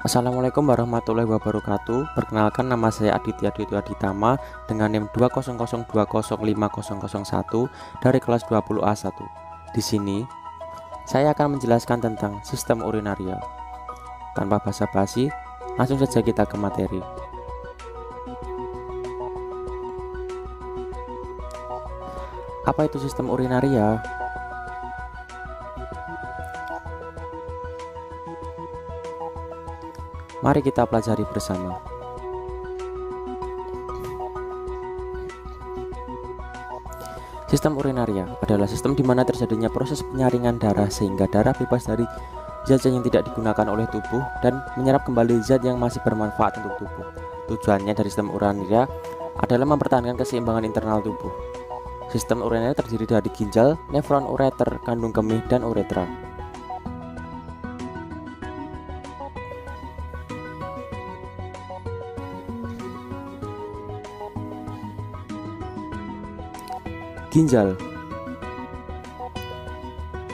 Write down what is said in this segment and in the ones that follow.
Assalamualaikum warahmatullahi wabarakatuh. Perkenalkan, nama saya Aditya Dito Aditama dengan NIM 200205001 dari kelas 20A1. Di sini saya akan menjelaskan tentang sistem urinaria. Tanpa basa-basi, langsung saja kita ke materi. Apa itu sistem urinaria? Mari kita pelajari bersama. Sistem urinaria adalah sistem di mana terjadinya proses penyaringan darah sehingga darah bebas dari zat-zat yang tidak digunakan oleh tubuh dan menyerap kembali zat yang masih bermanfaat untuk tubuh. Tujuannya dari sistem urinaria adalah mempertahankan keseimbangan internal tubuh. Sistem urinaria terdiri dari ginjal, nefron, ureter, kandung kemih, dan uretra. Ginjal.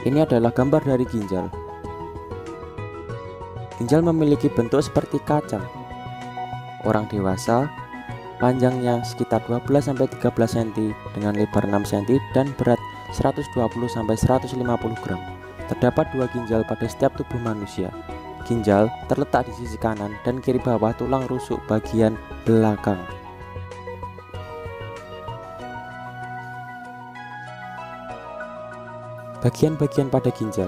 Ini adalah gambar dari ginjal. Ginjal memiliki bentuk seperti kaca. Orang dewasa, panjangnya sekitar 12-13 cm dengan lebar 6 cm dan berat 120-150 gram. Terdapat dua ginjal pada setiap tubuh manusia. Ginjal terletak di sisi kanan dan kiri bawah tulang rusuk bagian belakang. Bagian-bagian pada ginjal.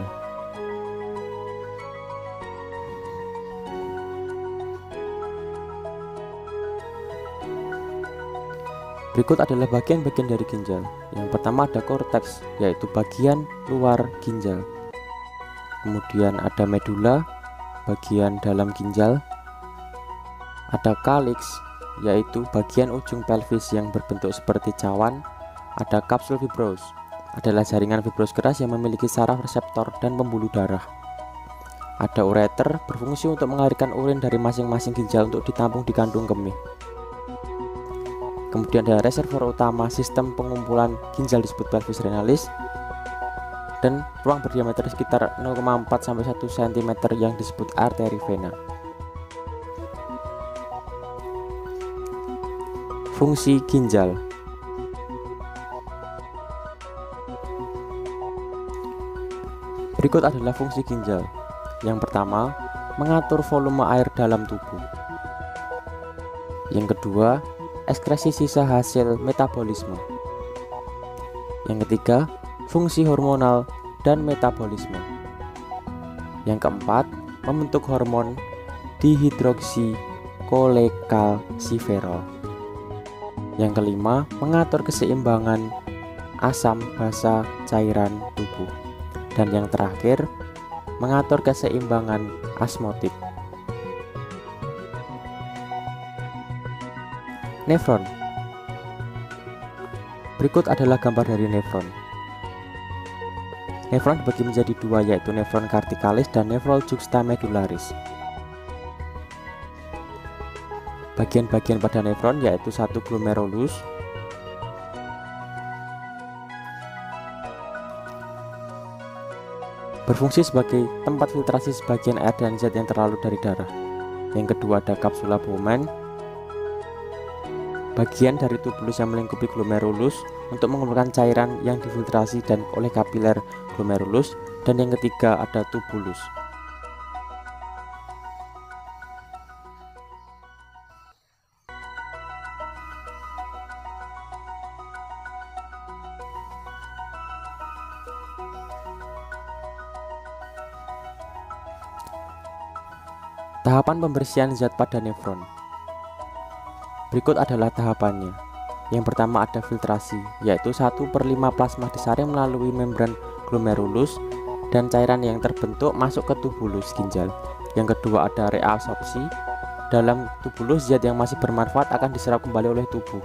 Berikut adalah bagian-bagian dari ginjal. Yang pertama ada korteks, yaitu bagian luar ginjal. Kemudian ada medula, bagian dalam ginjal. Ada calyx, yaitu bagian ujung pelvis yang berbentuk seperti cawan. Ada kapsul fibros, adalah jaringan fibros keras yang memiliki saraf reseptor dan pembuluh darah. Ada ureter, berfungsi untuk mengalirkan urin dari masing-masing ginjal untuk ditampung di kandung kemih. Kemudian ada reservoir utama sistem pengumpulan ginjal disebut pelvis renalis, dan ruang berdiameter sekitar 0,4-1 cm yang disebut arteri vena. Fungsi ginjal. Berikut adalah fungsi ginjal. Yang pertama, mengatur volume air dalam tubuh. Yang kedua, ekskresi sisa hasil metabolisme. Yang ketiga, fungsi hormonal dan metabolisme. Yang keempat, membentuk hormon dihidroksikolekalsiferol. Yang kelima, mengatur keseimbangan asam basa cairan tubuh. Dan yang terakhir, mengatur keseimbangan osmotik. Nefron. Berikut adalah gambar dari nefron. Nefron dibagi menjadi dua, yaitu nefron corticalis dan nefron juxtamedullaris. Bagian-bagian pada nefron yaitu satu glomerulus, berfungsi sebagai tempat filtrasi sebagian air dan zat yang terlalu dari darah. Yang kedua ada kapsula Bowman, bagian dari tubulus yang melingkupi glomerulus untuk mengeluarkan cairan yang difiltrasi dan oleh kapiler glomerulus. Dan yang ketiga ada tubulus. Tahapan pembersihan zat pada nefron. Berikut adalah tahapannya. Yang pertama ada filtrasi, yaitu 1/5 plasma disaring melalui membran glomerulus dan cairan yang terbentuk masuk ke tubulus ginjal. Yang kedua ada reabsorpsi, dalam tubulus zat yang masih bermanfaat akan diserap kembali oleh tubuh.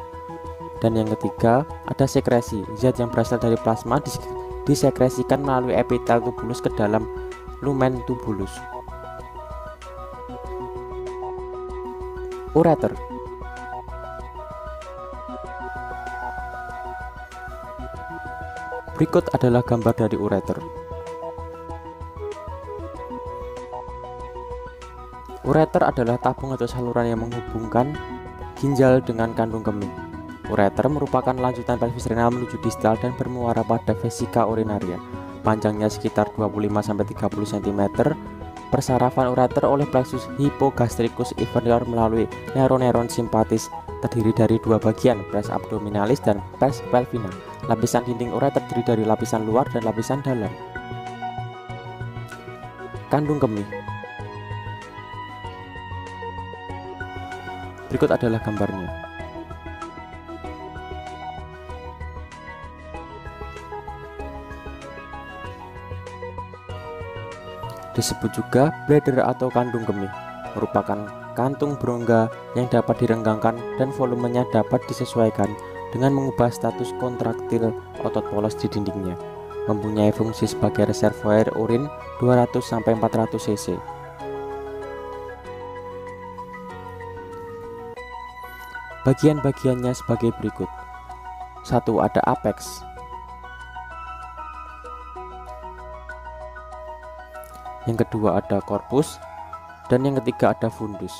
Dan yang ketiga ada sekresi, zat yang berasal dari plasma disekresikan melalui epitel tubulus ke dalam lumen tubulus. Ureter. Berikut adalah gambar dari ureter. Ureter adalah tabung atau saluran yang menghubungkan ginjal dengan kantung kemih. Ureter merupakan lanjutan pelvis renal menuju distal dan bermuara pada vesika urinaria. Panjangnya sekitar 25-30 cm. Persarafan ureter oleh plexus hypogastricus inferior melalui neuron simpatis, terdiri dari dua bagian, pes abdominalis dan pes pelvina. Lapisan dinding ureter terdiri dari lapisan luar dan lapisan dalam. Kantung kemih. Berikut adalah gambarnya. Disebut juga bladder atau kantung kemih, merupakan kantung berongga yang dapat direnggangkan dan volumenya dapat disesuaikan dengan mengubah status kontraktil otot polos di dindingnya. Mempunyai fungsi sebagai reservoir urin 200-400 cc. Bagian-bagiannya sebagai berikut. 1. Ada apex. Yang kedua ada korpus, dan yang ketiga ada fundus.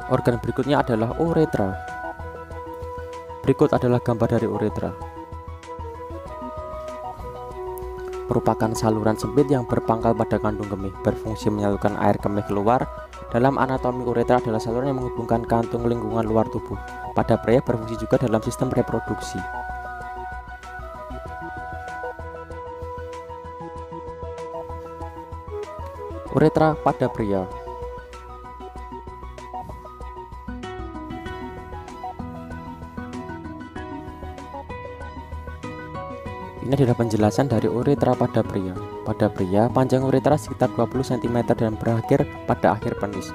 Organ berikutnya adalah uretra. Berikut adalah gambar dari uretra. Merupakan saluran sempit yang berpangkal pada kantung kemih, berfungsi menyalurkan air kemih keluar. Dalam anatomi uretra adalah saluran yang menghubungkan kantung lingkungan luar tubuh. Pada pria berfungsi juga dalam sistem reproduksi. Uretra pada pria. Ini adalah penjelasan dari uretra pada pria. Pada pria, panjang uretra sekitar 20 cm dan berakhir pada akhir penis.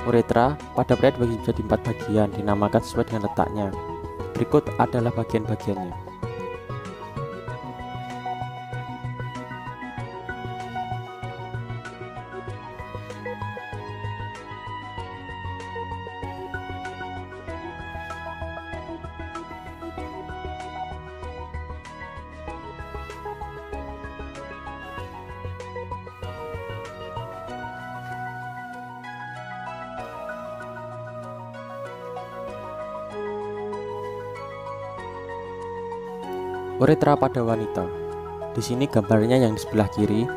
Uretra pada pria dibagi menjadi 4 bagian, dinamakan sesuai dengan letaknya. Berikut adalah bagian-bagiannya. Uretra pada wanita. Di sini gambarnya yang di sebelah kiri.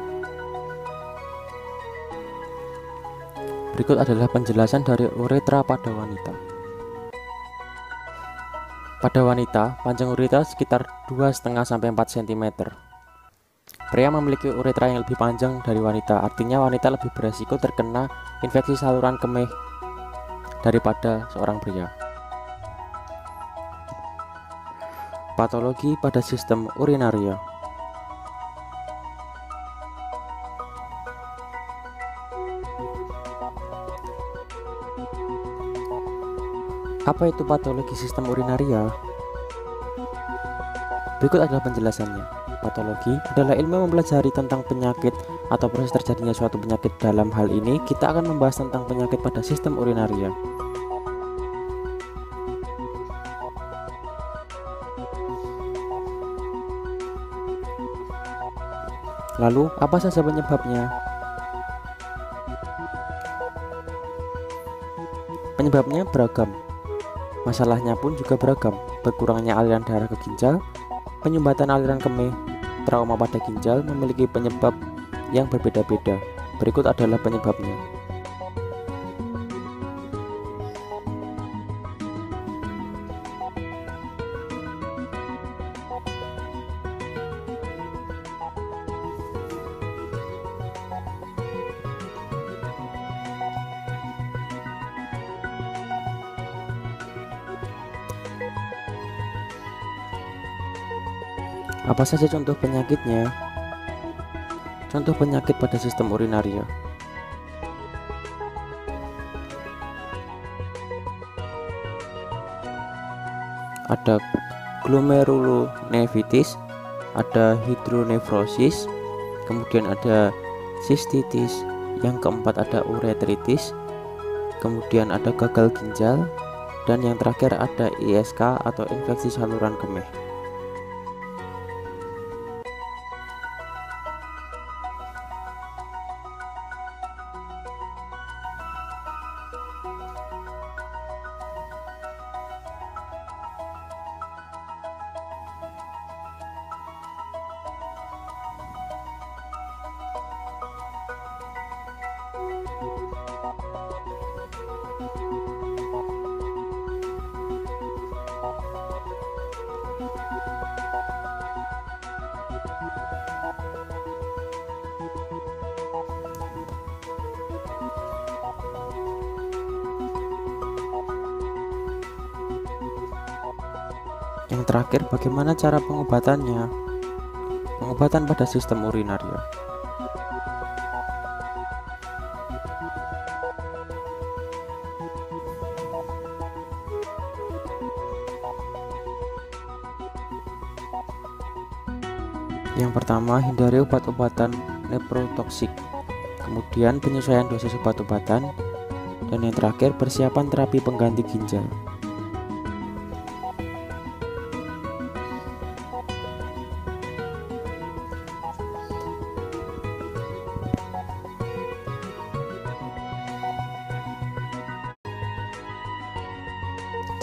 Berikut adalah penjelasan dari uretra pada wanita. Pada wanita, panjang uretra sekitar 2,5-4 cm. Pria memiliki uretra yang lebih panjang dari wanita, artinya wanita lebih beresiko terkena infeksi saluran kemih daripada seorang pria. Patologi pada sistem urinaria. Apa itu patologi sistem urinaria? Berikut adalah penjelasannya. Patologi adalah ilmu mempelajari tentang penyakit atau proses terjadinya suatu penyakit. Dalam hal ini, kita akan membahas tentang penyakit pada sistem urinaria. Lalu, apa saja penyebabnya? Penyebabnya beragam. Masalahnya pun juga beragam. Berkurangnya aliran darah ke ginjal, penyumbatan aliran kemih, trauma pada ginjal memiliki penyebab yang berbeda-beda. Berikut adalah penyebabnya. Apa saja contoh penyakitnya? Contoh penyakit pada sistem urinaria. Ada glomerulonefritis, ada hidronefrosis, kemudian ada sistitis, yang keempat ada uretritis, kemudian ada gagal ginjal, dan yang terakhir ada ISK atau infeksi saluran kemih. Yang terakhir, bagaimana cara pengobatannya? Pengobatan pada sistem urinaria. Yang pertama, hindari obat-obatan nephrotoksik. Kemudian penyesuaian dosis obat-obatan, dan yang terakhir persiapan terapi pengganti ginjal.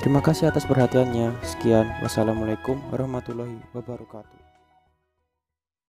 Terima kasih atas perhatiannya. Sekian, wassalamualaikum warahmatullahi wabarakatuh.